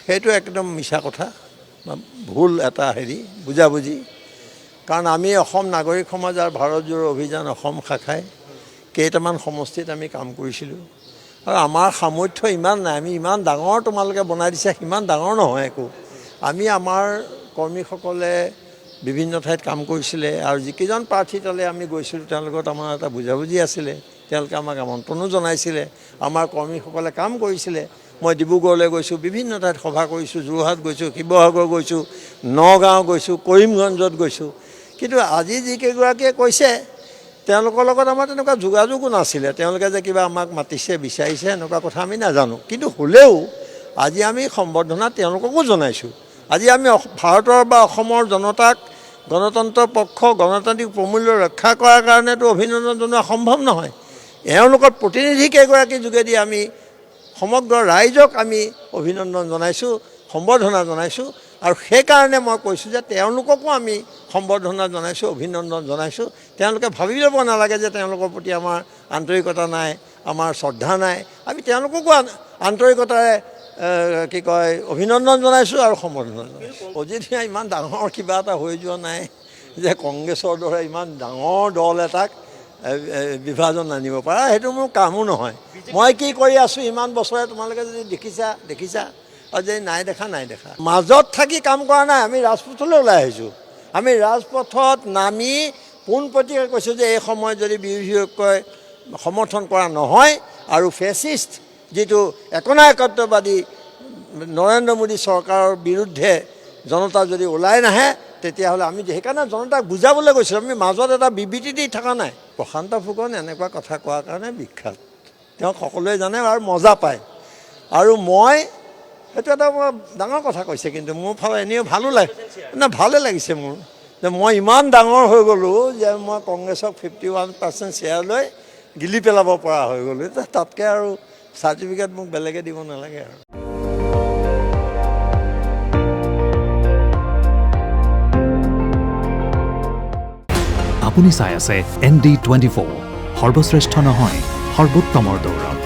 সেইটো একদম মিছা কথা, ভুল এটা বুজাবুজি। কাৰণ আমি অসম নাগৰিক সমাজ আৰু ভাৰত জোড়ো অভিযান অসম শাখাই কেইটামান সমষ্টিত আমি কাম কৰিছিলোঁ আৰু আমাৰ সামৰ্থ্য ইমান নাই, আমি ইমান ডাঙৰ তোমালোকে বনাই দিছা সিমান ডাঙৰ নহয় একো। আমি আমাৰ কৰ্মীসকলে বিভিন্ন ঠাইত কাম কৰিছিলে আৰু যিকেইজন প্ৰাৰ্থী তালৈ আমি গৈছিলোঁ তেওঁলোকৰ আমাৰ এটা বুজাবুজি আছিলে, তেওঁলোকে আমাক আমন্ত্ৰণো জনাইছিলে, আমাৰ কৰ্মীসকলে কাম কৰিছিলে। মই ডিব্ৰুগড়লৈ গৈছোঁ, বিভিন্ন ঠাইত সভা কৰিছোঁ, যোৰহাট গৈছোঁ, শিৱসাগৰ গৈছোঁ, নগাঁও গৈছোঁ, কৰিমগঞ্জত গৈছোঁ। কিন্তু আজি যিকেইগৰাকীয়ে কৈছে তেওঁলোকৰ লগত আমাৰ তেনেকুৱা যোগাযোগো নাছিলে, তেওঁলোকে যে কিবা আমাক মাতিছে বিচাৰিছে এনেকুৱা কথা আমি নাজানো। কিন্তু হ'লেও আজি আমি সম্বৰ্ধনা তেওঁলোককো জনাইছোঁ। আজি আমি ভাৰতৰ বা অসমৰ জনতাক গণতন্ত্ৰৰ পক্ষ গণতান্ত্ৰিক প্ৰমূল্য ৰক্ষা কৰাৰ কাৰণেতো অভিনন্দন জনোৱা সম্ভৱ নহয়। এওঁলোকৰ প্ৰতিনিধি কেইগৰাকীৰ যোগেদি আমি সমগ্ৰ ৰাইজক আমি অভিনন্দন জনাইছোঁ, সম্বৰ্ধনা জনাইছোঁ। আৰু সেইকাৰণে মই কৈছোঁ যে তেওঁলোককো আমি সম্বৰ্ধনা জনাইছোঁ, অভিনন্দন জনাইছোঁ। তেওঁলোকে ভাবি ল'ব নালাগে যে তেওঁলোকৰ প্ৰতি আমাৰ আন্তৰিকতা নাই, আমাৰ শ্ৰদ্ধা নাই। আমি তেওঁলোককো আন্তৰিকতাৰে অভিনন্দন জনাইছোঁ আৰু সম্বৰ্ধনা জনাইছোঁ। অজিত সিং ইমান ডাঙৰ কিবা এটা হৈ যোৱা নাই যে কংগ্ৰেছৰ দৰে ইমান ডাঙৰ দল এটাক বিভাজন আনিব পাৰা, সেইটো মোৰ কামো নহয়। মই কি কৰি আছোঁ ইমান বছৰে তোমালোকে যদি দেখিছা আৰু যদি নাই দেখা। মাজত থাকি কাম কৰা নাই, আমি ৰাজপথলৈ ওলাই আহিছোঁ। আমি ৰাজপথত নামি পোনপটীয়াকৈ কৈছোঁ যে এই সময়ত যদি বিৰোধীকৈ সমৰ্থন কৰা নহয় আৰু ফেচিষ্ট যিটো একনায়কত্ববাদী নৰেন্দ্ৰ মোদী চৰকাৰৰ বিৰুদ্ধে জনতা যদি ওলাই নাহে তেতিয়াহ'লে আমি সেইকাৰণে জনতাক বুজাবলৈ গৈছিলোঁ। আমি মাজত এটা বিবৃতি দি থকা নাই। প্ৰশান্ত ফুকন এনেকুৱা কথা কোৱাৰ কাৰণে বিখ্যাত, তেওঁক সকলোৱে জানে আৰু মজা পায়। আৰু মই সেইটো এটা ডাঙৰ কথা কৈছে, কিন্তু মোৰ ফালে এনেও ভালে লাগিছে মোৰ যে মই ইমান ডাঙৰ হৈ গ'লোঁ যে মই কংগ্ৰেছক 51% শ্বেয়াৰ লৈ গিলি পেলাব পৰা হৈ গ'লোঁ। তাতকৈ আৰু চাৰ্টিফিকেট মোক বেলেগে দিব নালাগে আৰু। আপুনি চাই আছে ND24, সৰ্বশ্ৰেষ্ঠ নহয় সৰ্বোত্তমৰ দৌৰত।